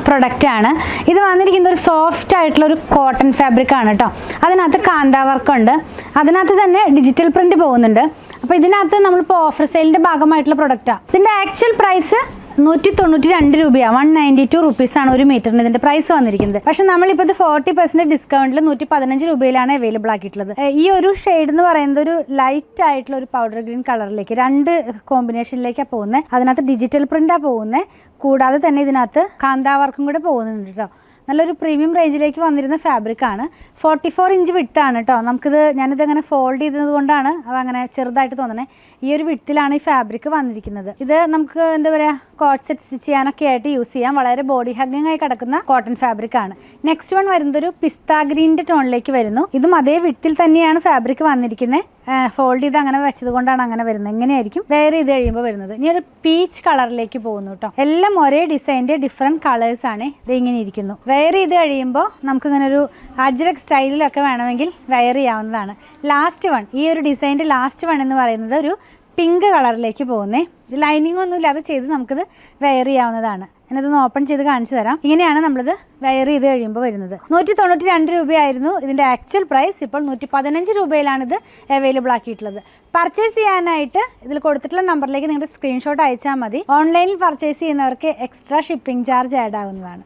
Product ആണ്. ഇത് വന്നിരിക്കുന്ന ഒരു സോഫ്റ്റ് ആയിട്ടുള്ള ഒരു കോട്ടൺ ഫാബ്രിക് ആണ് കേട്ടോ. അതിനകത്ത് കാന്ത വർക്ക് ഉണ്ട്, അതിനകത്ത് തന്നെ ഡിജിറ്റൽ പ്രിന്റ് പോകുന്നുണ്ട്. അപ്പോൾ ഇതിനകത്ത് നമ്മളിപ്പോൾ ഓഫർ സെയിലിൻ്റെ ഭാഗമായിട്ടുള്ള പ്രൊഡക്റ്റാണ്. ഇതിൻ്റെ ആക്ച്വൽ പ്രൈസ് 192 രൂപയാണ്. 192 റുപ്പീസാണ് ഒരു മീറ്ററിന് ഇതിൻ്റെ പ്രൈസ് വന്നിരിക്കുന്നത്. പക്ഷേ നമ്മളിപ്പോൾ ഇത് 40% ഡിസ്കൗണ്ടിൽ 115 രൂപയിലാണ് അവൈലബിൾ ആക്കിയിട്ടുള്ളത്. ഈ ഒരു ഷെയ്ഡ് എന്ന് പറയുന്നത് ഒരു ലൈറ്റ് ആയിട്ടുള്ള ഒരു പൗഡർ ഗ്രീൻ കളറിലേക്ക് 2 കോമ്പിനേഷനിലേക്കാണ് പോകുന്നത്. അതിനകത്ത് ഡിജിറ്റൽ പ്രിൻ്റാണ് പോകുന്നത്. കൂടാതെ തന്നെ ഇതിനകത്ത് കാന്ത വർക്കും കൂടെ പോകുന്നുണ്ട് കേട്ടോ. നല്ലൊരു പ്രീമിയം റേഞ്ചിലേക്ക് വന്നിരുന്ന ഫാബ്രിക്കാണ്. 44 ഇഞ്ച് വിട്ടാണ് കേട്ടോ. ഞാനിതങ്ങനെ ഫോൾഡ് ചെയ്തത് കൊണ്ടാണ് അതങ്ങനെ ചെറുതായിട്ട് തോന്നണേ. ഈ ഒരു വിട്ടിലാണ് ഈ ഫാബ്രിക് വന്നിരിക്കുന്നത്. ഇത് നമുക്ക് എന്താ പറയുക, കോട്ട് സെറ്റ് സ്റ്റിച്ച് ചെയ്യാനൊക്കെ ആയിട്ട് യൂസ് ചെയ്യാം. വളരെ ബോഡി ഹഗ്ഗിങ് ആയി കിടക്കുന്ന കോട്ടൺ ഫാബ്രിക് ആണ്. നെക്സ്റ്റ് വൺ വരുന്നത് ഒരു പിസ്ത ഗ്രീൻ്റെ ടോണിലേക്ക് വരുന്നു. ഇതും അതേ വിട്ടിൽ തന്നെയാണ് ഫാബ്രിക് വന്നിരിക്കുന്നത്. ഫോൾഡ് ചെയ്ത് അങ്ങനെ വെച്ചത് കൊണ്ടാണ് അങ്ങനെ വരുന്നത്. എങ്ങനെയായിരിക്കും വേറെ ഇത് കഴിയുമ്പോൾ വരുന്നത്. ഇനി ഒരു പീച്ച് കളറിലേക്ക് പോകുന്നു കേട്ടോ. എല്ലാം ഒരേ ഡിസൈൻ്റെ ഡിഫറെൻറ്റ് കളേഴ്സ് ആണ്. ഇത് ഇങ്ങനെ ഇരിക്കുന്നു. വെയർ ചെയ്ത് കഴിയുമ്പോൾ നമുക്കിങ്ങനെ ഒരു അജ്രക് സ്റ്റൈലിലൊക്കെ വേണമെങ്കിൽ വെയർ ചെയ്യാവുന്നതാണ്. ലാസ്റ്റ് വൺ, ഈ ഒരു ഡിസൈൻ്റെ ലാസ്റ്റ് വൺ എന്ന് പറയുന്നത് ഒരു പിങ്ക് കളറിലേക്ക് പോകുന്നേ. ഇത് ലൈനിങ് ഒന്നും ഇല്ലാതെ ചെയ്ത് നമുക്കിത് വെയർ ചെയ്യാവുന്നതാണ്. ഞാനിതൊന്ന് ഓപ്പൺ ചെയ്ത് കാണിച്ചു തരാം. ഇങ്ങനെയാണ് നമ്മളിത് വെയർ ചെയ്ത് കഴിയുമ്പോൾ വരുന്നത്. 192 രൂപയായിരുന്നു ഇതിൻ്റെ ആക്ച്വൽ പ്രൈസ്. ഇപ്പോൾ 115 രൂപയിലാണിത് അവൈലബിൾ ആക്കിയിട്ടുള്ളത്. പർച്ചേസ് ചെയ്യാനായിട്ട് ഇതിൽ കൊടുത്തിട്ടുള്ള നമ്പറിലേക്ക് നിങ്ങളുടെ സ്ക്രീൻഷോട്ട് അയച്ചാൽ മതി. ഓൺലൈനിൽ പർച്ചേസ് ചെയ്യുന്നവർക്ക് എക്സ്ട്രാ ഷിപ്പിംഗ് ചാർജ് ആഡ് ആവുന്നതാണ്.